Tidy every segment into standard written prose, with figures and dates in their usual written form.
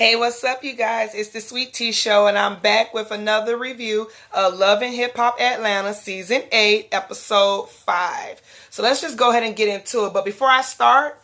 Hey, what's up, you guys? It's the Sweet Tea Show, and I'm back with another review of Love and Hip Hop Atlanta Season 8, Episode 5. So let's just go ahead and get into it. But before I start,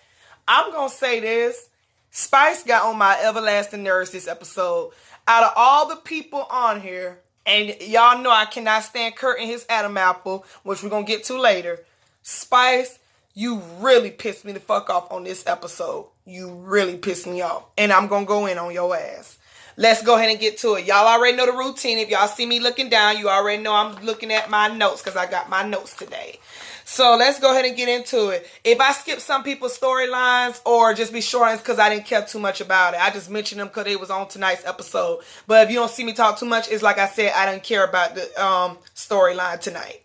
I'm going to say this. Spice got on my everlasting nerves this episode. Out of all the people on here, and y'all know I cannot stand Kurt and his Adam Apple, which we're going to get to later. Spice, you really pissed me the fuck off on this episode. You really pissed me off. And I'm going to go in on your ass. Let's go ahead and get to it. Y'all already know the routine. If y'all see me looking down, you already know I'm looking at my notes because I got my notes today. So let's go ahead and get into it. If I skip some people's storylines or just be short, it's because I didn't care too much about it. I just mentioned them because they was on tonight's episode. But if you don't see me talk too much, it's like I said, I didn't care about the storyline tonight.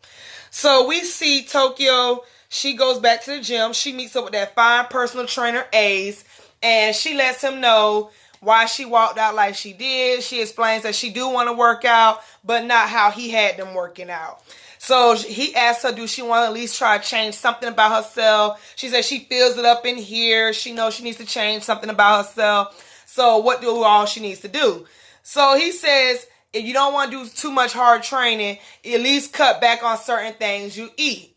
So we see Tokyo. She goes back to the gym. She meets up with that fine personal trainer, Ace, and she lets him know why she walked out like she did. She explains that she do want to work out, but not how he had them working out. So he asks her, do she want to at least try to change something about herself? She says she feels it up in here. She knows she needs to change something about herself. So what do all she needs to do? So he says, if you don't want to do too much hard training, at least cut back on certain things you eat.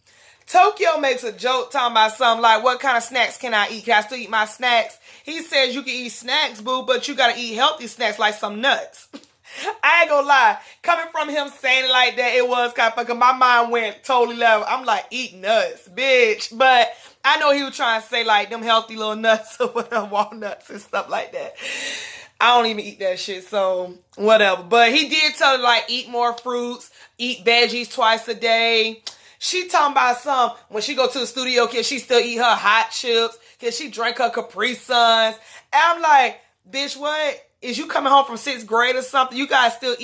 Tokyo makes a joke talking about something like, what kind of snacks can I eat? Can I still eat my snacks? He says you can eat snacks, boo, but you got to eat healthy snacks like some nuts. I ain't gonna lie. Coming from him saying it like that, it was kind of fucking, my mind went totally level. I'm like, eat nuts, bitch. But I know he was trying to say like them healthy little nuts or whatever, walnuts and stuff like that. I don't even eat that shit, so whatever. But he did tell her like, eat more fruits, eat veggies twice a day. She talking about some, when she go to the studio, can she still eat her hot chips? Can she drink her Capri Suns? And I'm like, bitch, what? Is you coming home from 6th grade or something? You guys still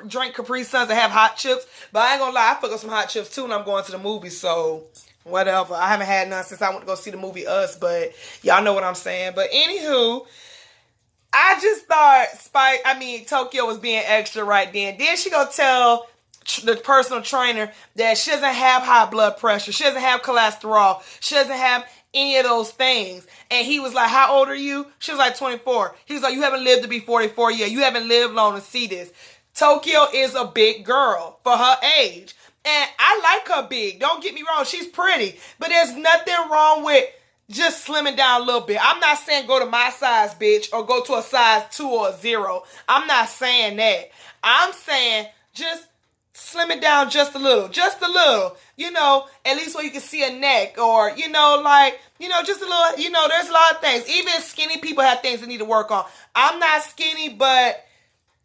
drink Capri Suns and have hot chips? But I ain't gonna lie, I fuck up some hot chips too when I'm going to the movies, so whatever. I haven't had none since I went to go see the movie Us, but y'all know what I'm saying. But anywho, I just thought Tokyo was being extra right then. Then she go tell the personal trainer that she doesn't have high blood pressure. She doesn't have cholesterol. She doesn't have any of those things. And he was like, how old are you? She was like 24. He was like, you haven't lived to be 44 yet. You haven't lived long to see this. Tokyo is a big girl for her age. And I like her big. Don't get me wrong. She's pretty. But there's nothing wrong with just slimming down a little bit. I'm not saying go to my size, bitch, or go to a size 2 or a 0. I'm not saying that. I'm saying just slim it down just a little, you know, at least where you can see a neck or, you know, like, you know, just a little, you know, there's a lot of things. Even skinny people have things they need to work on. I'm not skinny, but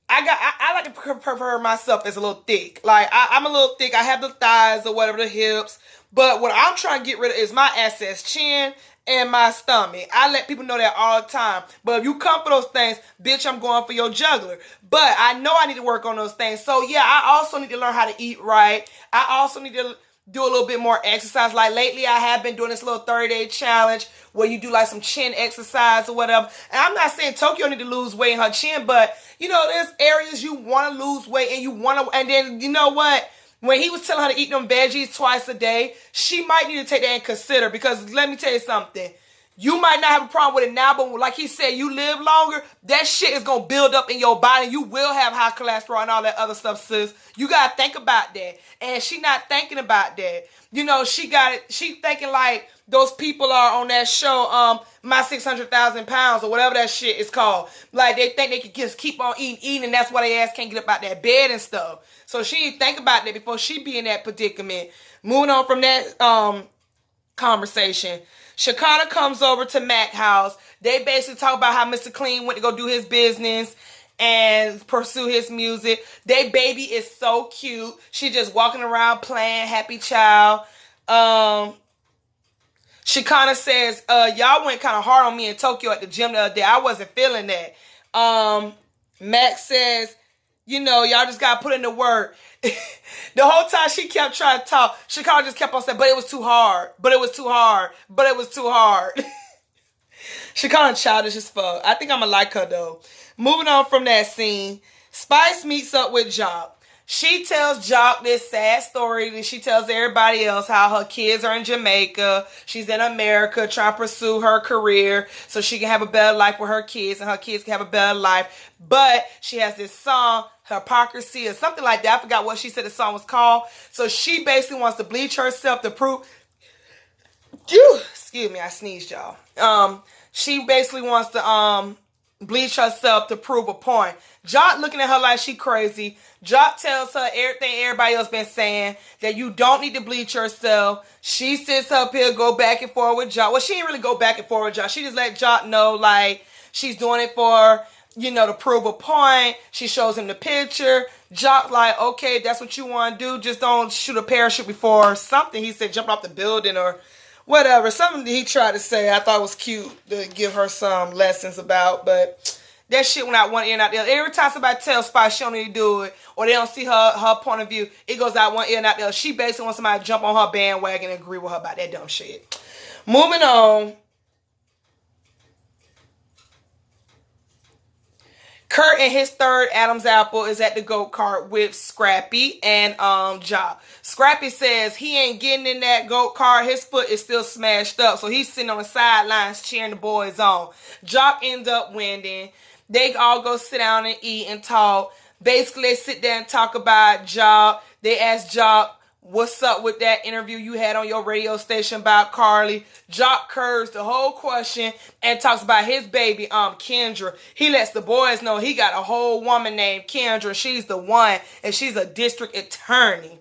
I like to prefer myself as a little thick. Like, I'm a little thick. I have the thighs or whatever, the hips. But what I'm trying to get rid of is my excess chin and my stomach. I let people know that all the time. But if you come for those things, bitch, I'm going for your jugular. But I know I need to work on those things. So, yeah, I also need to learn how to eat right. I also need to do a little bit more exercise. Like, lately, I have been doing this little 30-day challenge where you do, like, some chin exercise or whatever. And I'm not saying Tokyo need to lose weight in her chin, but, you know, there's areas you want to lose weight and you want to, and then, you know what? When he was telling her to eat them veggies twice a day, she might need to take that in consider because let me tell you something. You might not have a problem with it now, but like he said, you live longer, that shit is going to build up in your body. You will have high cholesterol and all that other stuff, sis. You got to think about that. And she not thinking about that. You know, she thinking like those people are on that show, My 600,000 Pounds or whatever that shit is called. Like they think they can just keep on eating and that's why their ass can't get up out that bed and stuff. So she didn't think about that before she be in that predicament. Moving on from that conversation. Shekinah comes over to Mac house. They basically talk about how Mr. Clean went to go do his business and pursue his music. They baby is so cute. She just walking around playing happy child. Shekinah says, y'all went kind of hard on me in Tokyo at the gym the other day. I wasn't feeling that. Mac says, you know, y'all just got to put in the work. The whole time she kept trying to talk, Shekinah just kept on saying, but it was too hard. But it was too hard. But it was too hard. Shekinah childish as fuck. I think I'm going to like her, though. Moving on from that scene, Spice meets up with Jock. she tells Jock this sad story that she tells everybody else how her kids are in Jamaica. She's in America trying to pursue her career so she can have a better life with her kids and her kids can have a better life. But she has this song, Hypocrisy or something like that. I forgot what she said the song was called. So she basically wants to bleach herself to prove... Excuse me, I sneezed, y'all. She basically wants to bleach herself to prove a point. Jock looking at her like she crazy. Jock tells her everything everybody else been saying, that you don't need to bleach yourself. She sits up here, go back and forth with Jock. Well, she didn't really go back and forth with Jock. She just let Jock know, like, she's doing it for, you know, to prove a point. She shows him the picture. Jock like, okay, that's what you want to do. Just don't shoot a parachute before something. He said jump off the building or whatever. Something he tried to say I thought was cute to give her some lessons about, but that shit went out one ear and out the other. Every time somebody tells Spice she don't need to do it, or they don't see her point of view, it goes out one ear and out the other. She basically wants somebody to jump on her bandwagon and agree with her about that dumb shit. Moving on. Kurt and his third Adam's apple is at the go-kart with Scrappy and Jock. Scrappy says he ain't getting in that go-kart. His foot is still smashed up. So he's sitting on the sidelines cheering the boys on. Jock ends up winning. They all go sit down and eat and talk. Basically, they sit there and talk about Jock. They ask Jock, what's up with that interview you had on your radio station about Carly? Jock curves the whole question and talks about his baby, Kendra. He lets the boys know he got a whole woman named Kendra. She's the one, and she's a district attorney.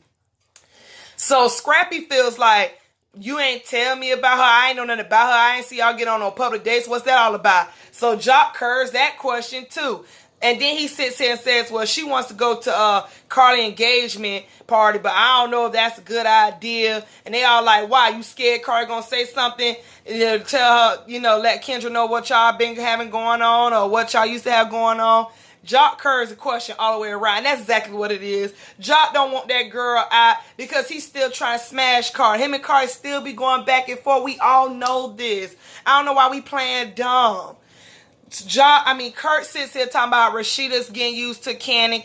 So Scrappy feels like, you ain't tell me about her. I ain't know nothing about her. I ain't see y'all get on no public dates. What's that all about? So Jock curves that question too. And then he sits here and says, well, she wants to go to Carly engagement party, but I don't know if that's a good idea. And they all like, why? You scared Carly gonna say something? Tell her, you know, let Kendra know what y'all been having going on or what y'all used to have going on. Jock curves the question all the way around. And that's exactly what it is. Jock don't want that girl out because he's still trying to smash Carly. Him and Carly still be going back and forth. We all know this. I don't know why we playing dumb. Kurt sits here talking about Rashida's getting used to Cameron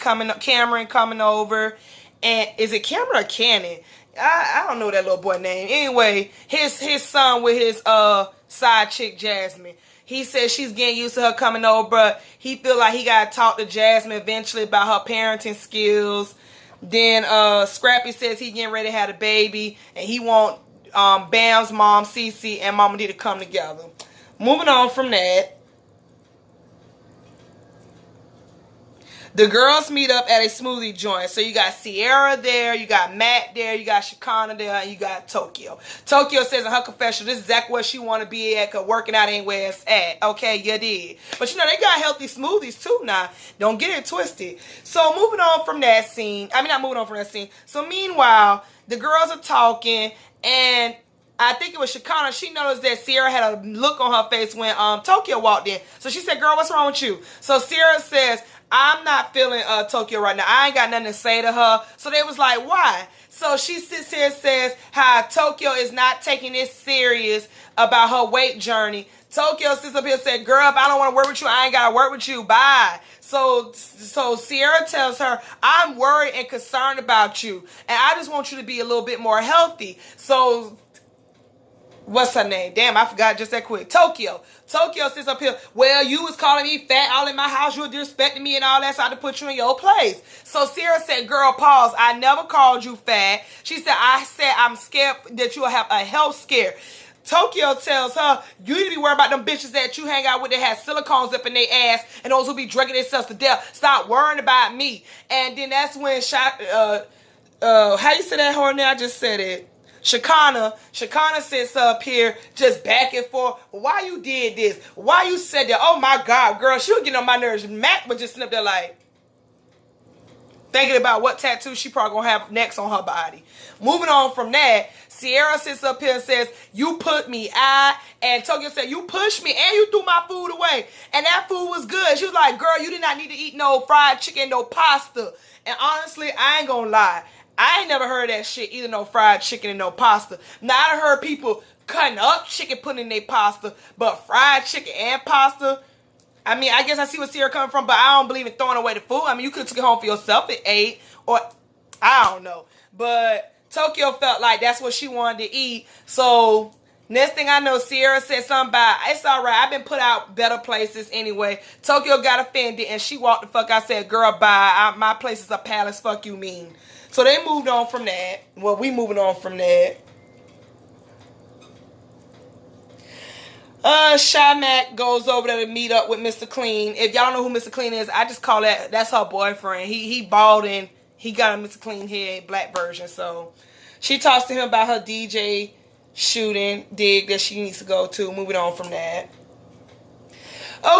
coming over. And is it Cameron or Cannon? I don't know that little boy name. Anyway, his son with his side chick Jasmine. He says she's getting used to her coming over, but he feel like he got to talk to Jasmine eventually about her parenting skills. Then Scrappy says he getting ready to have a baby, and he want Bam's mom, Cece, and Mama D to come together. Moving on from that. The girls meet up at a smoothie joint. So you got Sierra there, you got Matt there, you got Shekinah there, and you got Tokyo. Tokyo says in her confession, this is exactly where she want to be at, because working out ain't where it's at. Okay, you did. But you know, they got healthy smoothies too now. Don't get it twisted. So moving on from that scene. Not moving on from that scene. So meanwhile, the girls are talking, and I think it was Shekinah. She noticed that Sierra had a look on her face when Tokyo walked in. So she said, girl, what's wrong with you? So Sierra says, I'm not feeling Tokyo right now. I ain't got nothing to say to her. So they was like, why? So she sits here and says how Tokyo is not taking this serious about her weight journey. Tokyo sits up here and said, girl, if I don't want to work with you, I ain't got to work with you. Bye. So Sierra tells her, I'm worried and concerned about you. And I just want you to be a little bit more healthy. So what's her name? Damn, I forgot just that quick. Tokyo sits up here. Well, you was calling me fat all in my house. You were disrespecting me and all that, so I had to put you in your place. So Sierra said, girl, pause. I never called you fat. She said, I said I'm scared that you'll have a health scare. Tokyo tells her, you need to be worried about them bitches that you hang out with that have silicones up in their ass and those who be drinking themselves to death. Stop worrying about me. And then that's when, how you say that whole name? I just said it. Shekinah sits up here just back and forth. Why you did this? Why you said that? Oh my God, girl, she was getting on my nerves. Matt was just sitting up there like thinking about what tattoo she probably gonna have next on her body. Moving on from that, Sierra sits up here and says, you put me out. And Tokyo said, you pushed me and you threw my food away. And that food was good. She was like, girl, you did not need to eat no fried chicken, no pasta. And honestly, I ain't gonna lie. I ain't never heard that shit, either no fried chicken and no pasta. Now, I done heard people cutting up chicken, putting in their pasta, but fried chicken and pasta, I guess I see where Sierra coming from, but I don't believe in throwing away the food. You could have took it home for yourself and ate, or I don't know. But Tokyo felt like that's what she wanted to eat. So next thing I know, Sierra said something about, it's all right. I've been put out better places anyway. Tokyo got offended and she walked the fuck out. Said, girl, bye. My place is a palace. Fuck you mean. So they moved on from that. Well, we moving on from that. Shymack goes over there to meet up with Mr. Clean. If y'all don't know who Mr. Clean is, I just call that's her boyfriend. He bald and he got a Mr. Clean head, black version. So she talks to him about her DJ shooting dig that she needs to go to. Moving on from that.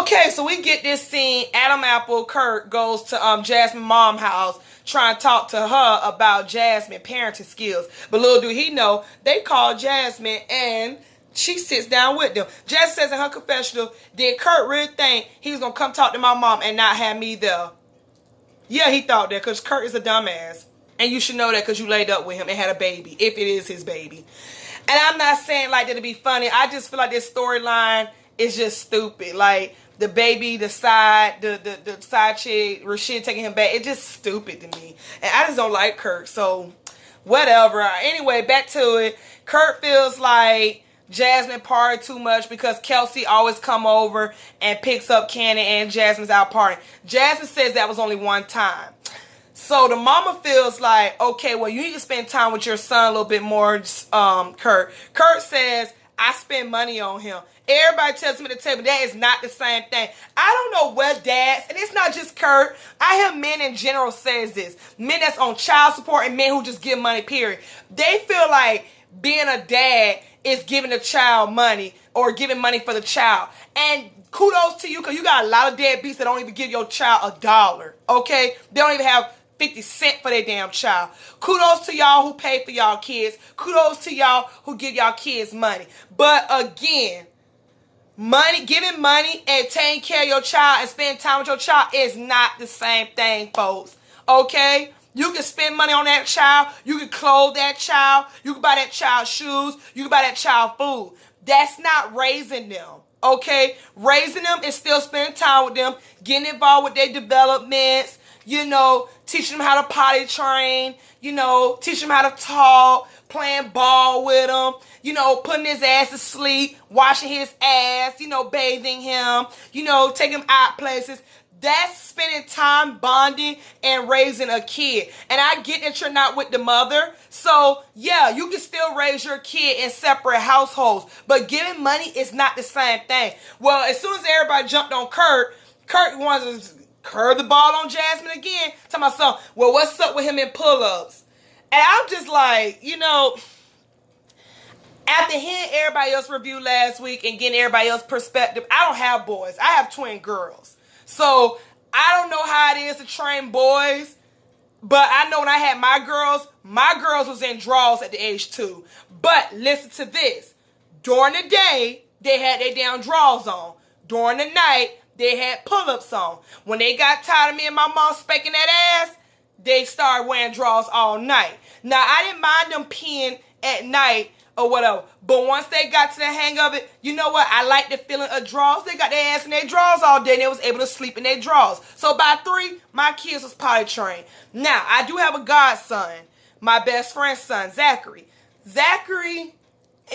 Okay, so we get this scene. Adam Apple, Kurt, goes to Jasmine mom house trying to talk to her about Jasmine parenting skills. But little do he know, they call Jasmine and she sits down with them. Jess says in her confessional, did Kurt really think he was going to come talk to my mom and not have me there? Yeah, he thought that because Kurt is a dumbass. And you should know that because you laid up with him and had a baby, if it is his baby. And I'm not saying like that to be funny. I just feel like this storyline is just stupid. Like the baby, the side chick, Rashid taking him back. It's just stupid to me. And I just don't like Kurt. So whatever. Anyway, back to it. Kurt feels like Jasmine partied too much because Kelsey always come over and picks up Cannon and Jasmine's out partying. Jasmine says that was only one time. So the mama feels like, okay, well, you need to spend time with your son a little bit more, Kurt. Kurt says, I spend money on him. Everybody tells me at the table, that is not the same thing. I don't know what dads, and it's not just Kurt. I hear men in general says this. Men that's on child support and men who just give money, period. They feel like being a dad is giving the child money or giving money for the child. And kudos to you because you got a lot of deadbeats that don't even give your child $1, okay? They don't even have 50 cents for their damn child. Kudos to y'all who pay for y'all kids. Kudos to y'all who give y'all kids money. But again, giving money and taking care of your child and spending time with your child is not the same thing, folks, okay? You can spend money on that child. You can clothe that child. You can buy that child shoes. You can buy that child food. That's not raising them, okay? Raising them is still spending time with them, getting involved with their developments, you know, teaching them how to potty train, you know, teaching them how to talk, playing ball with them, you know, putting his ass to sleep, washing his ass, you know, bathing him, you know, taking him out places. That's spending time bonding and raising a kid. And I get that you're not with the mother. So, yeah, you can still raise your kid in separate households. But giving money is not the same thing. Well, as soon as everybody jumped on Kurt wants to curve the ball on Jasmine again. Talking about something, well, what's up with him in pull-ups? And I'm just like, you know, after hearing everybody else review last week and getting everybody else's perspective, I don't have boys. I have twin girls. So, I don't know how it is to train boys, but I know when I had my girls was in draws at the age 2. But listen to this. During the day, they had their damn draws on. During the night, they had pull-ups on. When they got tired of me and my mom spanking that ass, they started wearing draws all night. Now, I didn't mind them peeing at night or whatever. But once they got to the hang of it, you know what? I like the feeling of draws. They got their ass in their draws all day and they was able to sleep in their draws. So by 3, my kids was potty trained. Now, I do have a godson, my best friend's son, Zachary. Zachary,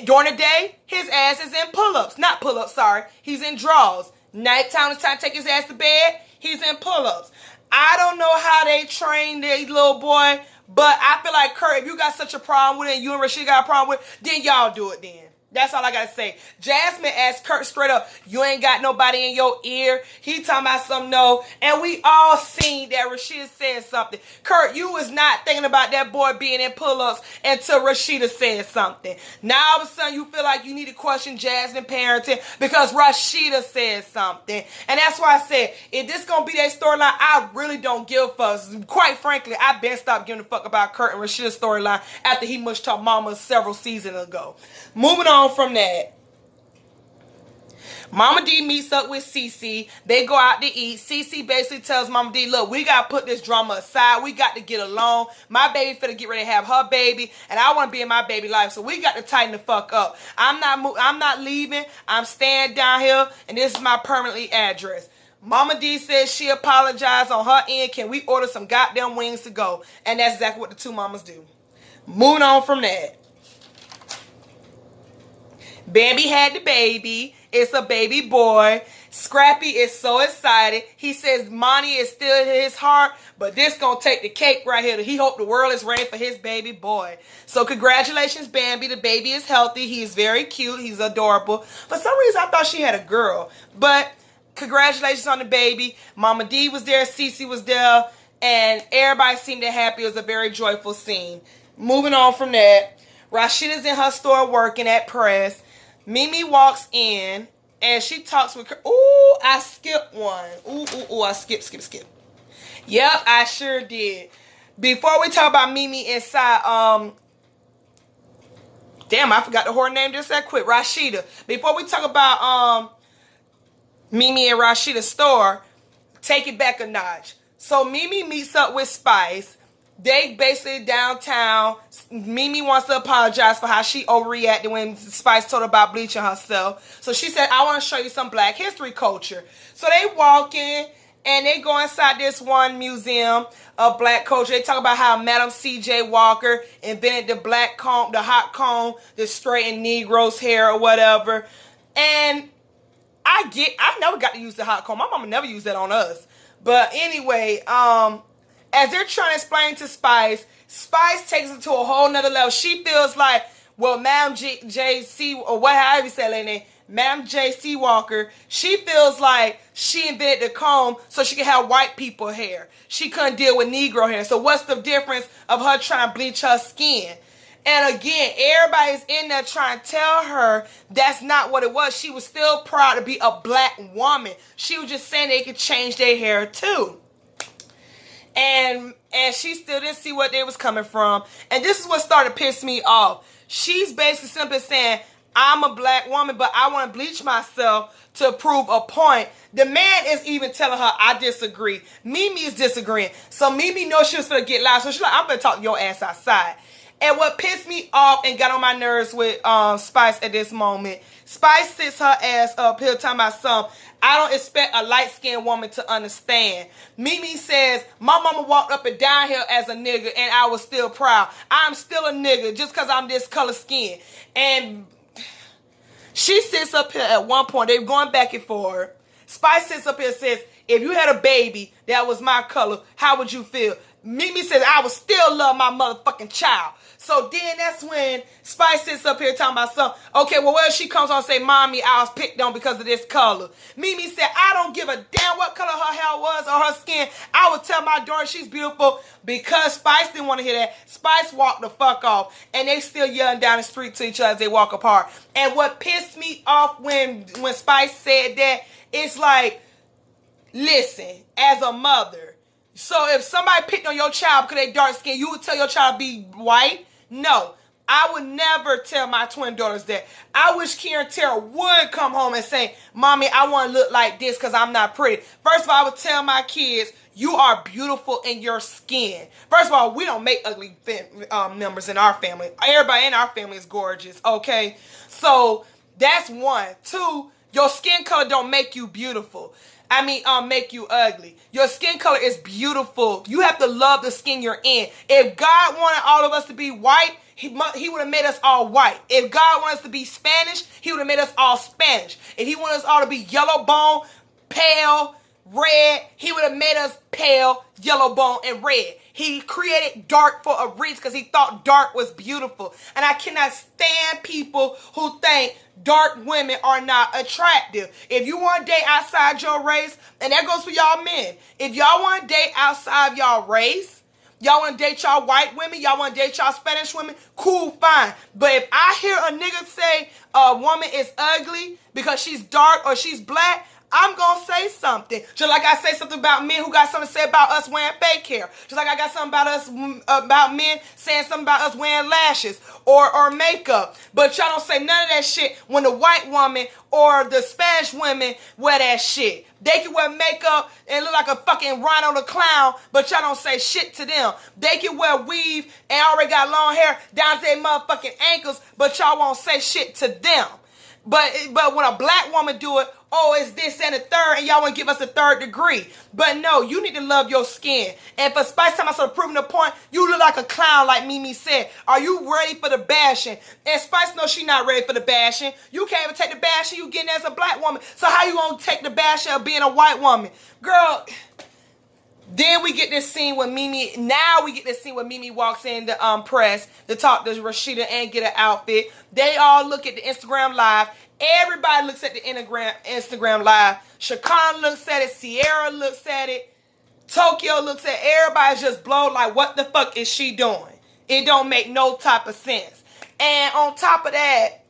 during the day, his ass is in pull-ups. Not pull-ups, sorry. He's in draws. Nighttime, it's time to take his ass to bed. He's in pull-ups. I don't know how they train their little boy, but I feel like, Kurt, if you got such a problem with it and you and Rashid got a problem with it, then y'all do it then. That's all I got to say. Jasmine asked Kurt straight up, you ain't got nobody in your ear. He talking about something, no. And we all seen that Rashida said something. Kurt, you was not thinking about that boy being in pull-ups until Rashida said something. Now all of a sudden you feel like you need to question Jasmine parenting because Rashida said something. And that's why I said, if this going to be their storyline, I really don't give a fuck. Quite frankly, I've been stopped giving a fuck about Kurt and Rashida's storyline after he mushed her mama several seasons ago. Moving on from that, Mama D meets up with Cece. They go out to eat. Cece basically tells Mama D, look, we got to put this drama aside. We got to get along. My baby finna get ready to have her baby, and I want to be in my baby life, so we got to tighten the fuck up. I'm not leaving. I'm staying down here, and this is my permanently address. Mama D says she apologized on her end. Can we order some goddamn wings to go? And that's exactly what the two mamas do. Moving on from that. Bambi had the baby. It's a baby boy. Scrappy is so excited. He says Monty is still in his heart, but this gonna take the cake right here. He hope the world is ready for his baby boy. So congratulations, Bambi. The baby is healthy. He is very cute. He's adorable. For some reason, I thought she had a girl, but congratulations on the baby. Mama D was there. Cece was there, and everybody seemed happy. It was a very joyful scene. Moving on from that, Rashida's in her store working at Press. Mimi walks in. And she talks with her. Ooh, I skipped one. Ooh, I skip. Yep, I sure did. Before we talk about Mimi inside, damn, I forgot the whore name just that quick. Rashida. Before we talk about Mimi and Rashida's store, take it back a notch. So Mimi meets up with Spice. They basically downtown. Mimi wants to apologize for how she overreacted when Spice told her about bleaching herself. So she said, I want to show you some black history culture. So they walk in and they go inside this one museum of black culture. They talk about how Madam C.J. Walker invented the black comb, the hot comb, the straighten Negroes' hair or whatever. And I never got to use the hot comb. My mama never used that on us. But anyway, as they're trying to explain to Spice, Spice takes it to a whole nother level. She feels like, well, Madam J.C. or however you say her name, Madam J.C. Walker, she feels like she invented the comb so she could have white people hair. She couldn't deal with Negro hair. So what's the difference of her trying to bleach her skin? And again, everybody's in there trying to tell her that's not what it was. She was still proud to be a black woman. She was just saying they could change their hair too. And she still didn't see what they was coming from. And this is what started to piss me off. She's basically simply saying, I'm a black woman, but I want to bleach myself to prove a point. The man is even telling her, I disagree. Mimi is disagreeing. So Mimi knows she was going to get loud. So she's like, I'm going to talk your ass outside. And what pissed me off and got on my nerves with Spice at this moment, Spice sits her ass up here talking about something I don't expect a light-skinned woman to understand. Mimi says, my mama walked up and down here as a nigga and I was still proud. I'm still a nigga just because I'm this color skin. And she sits up here at one point. They're going back and forth. Spice sits up here and says, if you had a baby that was my color, how would you feel? Mimi says, I would still love my motherfucking child. So then that's when Spice sits up here talking about something. Okay, well, where she comes on and say, Mommy, I was picked on because of this color. Mimi said, I don't give a damn what color her hair was or her skin. I would tell my daughter she's beautiful. Because Spice didn't want to hear that, Spice walked the fuck off. And they still yelling down the street to each other as they walk apart. And what pissed me off when Spice said that, it's like, listen, as a mother, so if somebody picked on your child because they dark skin, you would tell your child to be white? No, I would never tell my twin daughters that. I wish Kieran Terra would come home and say, Mommy, I want to look like this because I'm not pretty. First of all, I would tell my kids, you are beautiful in your skin. First of all, we don't make ugly members in our family. Everybody in our family is gorgeous, okay? So that's one. Two, your skin color don't make you beautiful. Make you ugly. Your skin color is beautiful. You have to love the skin you're in. If God wanted all of us to be white, he would have made us all white. If God wanted us to be Spanish, he would have made us all Spanish. If he wanted us all to be yellow bone, pale, red, he would have made us pale, yellow bone, and red. He created dark for a reason because he thought dark was beautiful. And I cannot stand people who think dark women are not attractive. If you want to date outside your race, and that goes for y'all men. If y'all want to date outside of y'all race, y'all want to date y'all white women, y'all want to date y'all Spanish women, cool, fine. But if I hear a nigga say a woman is ugly because she's dark or she's black, I'm going to say something. Just like I say something about men who got something to say about us wearing fake hair. Just like I got something about men saying something about us wearing lashes or makeup. But y'all don't say none of that shit when the white woman or the Spanish women wear that shit. They can wear makeup and look like a fucking Rhino the Clown, but y'all don't say shit to them. They can wear weave and already got long hair down to their motherfucking ankles, but y'all won't say shit to them. But when a black woman do it, oh, it's this and a third, and y'all want to give us a third degree. But no, you need to love your skin. And for Spice Time, I started proving the point, you look like a clown, like Mimi said. Are you ready for the bashing? And Spice knows she's not ready for the bashing. You can't even take the bashing you getting as a black woman. So how you gonna take the bashing of being a white woman? Girl, then we get this scene with Mimi. Now we get this scene where Mimi walks in the press to talk to Rashida and get an outfit. They all look at the Instagram Live. Everybody looks at the Instagram Live. Shakan looks at it. Sierra looks at it. Tokyo looks at it. Everybody's just blown like, what the fuck is she doing? It don't make no type of sense. And on top of that,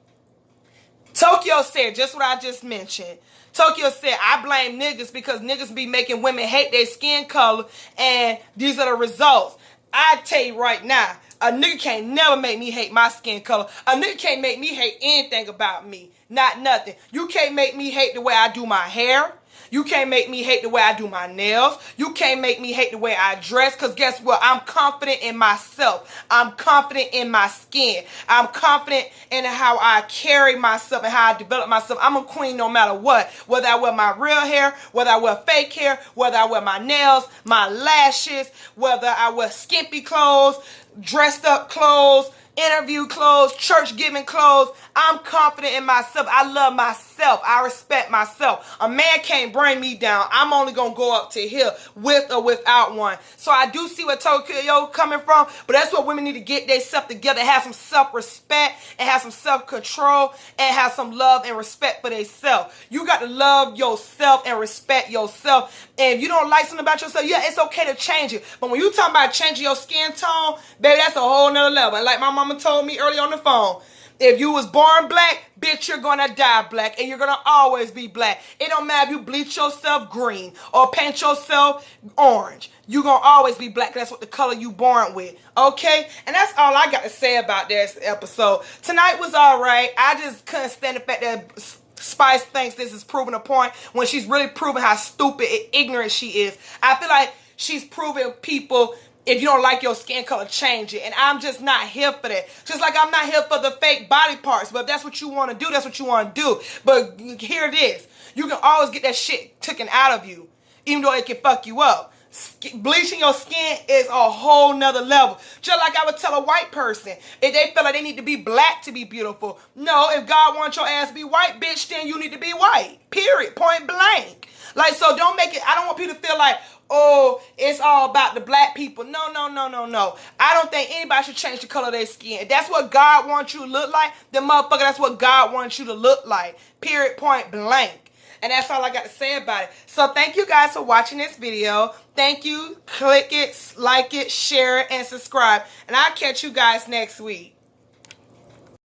Tokyo said just what I just mentioned. Tokyo said, I blame niggas because niggas be making women hate their skin color, and these are the results. I tell you right now, a nigga can't never make me hate my skin color. A nigga can't make me hate anything about me. Not nothing. You can't make me hate the way I do my hair. You can't make me hate the way I do my nails. You can't make me hate the way I dress, because guess what? I'm confident in myself. I'm confident in my skin. I'm confident in how I carry myself and how I develop myself. I'm a queen no matter what. Whether I wear my real hair, whether I wear fake hair, whether I wear my nails, my lashes, whether I wear skimpy clothes, dressed up clothes, interview clothes, church giving clothes. I'm confident in myself. I love myself. I respect myself. A man can't bring me down. I'm only going to go up to here with or without one. So I do see where Tokyo coming from, but that's what women need to get themselves together, have some self-respect and have some self-control and have some love and respect for themselves. You got to love yourself and respect yourself. And if you don't like something about yourself, yeah, it's okay to change it. But when you talking about changing your skin tone, baby, that's a whole nother level. And like my mama told me earlier on the phone, if you was born black, bitch, you're gonna die black, and you're gonna always be black. It don't matter if you bleach yourself green or paint yourself orange. You're gonna always be black. That's what the color you born with, okay? And that's all I got to say about this episode. Tonight was all right. I just couldn't stand the fact that Spice thinks this is proving a point when she's really proving how stupid and ignorant she is. I feel like she's proving people, if you don't like your skin color, change it. And I'm just not here for that. Just like I'm not here for the fake body parts. But if that's what you want to do, that's what you want to do. But here it is. You can always get that shit taken out of you, even though it can fuck you up. Bleaching your skin is a whole nother level. Just like I would tell a white person, if they feel like they need to be black to be beautiful. No, if God wants your ass to be white, bitch, then you need to be white. Period. Point blank. Like, so don't make it, I don't want people to feel like, oh, it's all about the black people. No, no, no, no, no. I don't think anybody should change the color of their skin. If that's what God wants you to look like, then motherfucker, that's what God wants you to look like. Period. Point blank. And that's all I got to say about it. So thank you guys for watching this video. Thank you. Click it, like it, share it, and subscribe. And I'll catch you guys next week.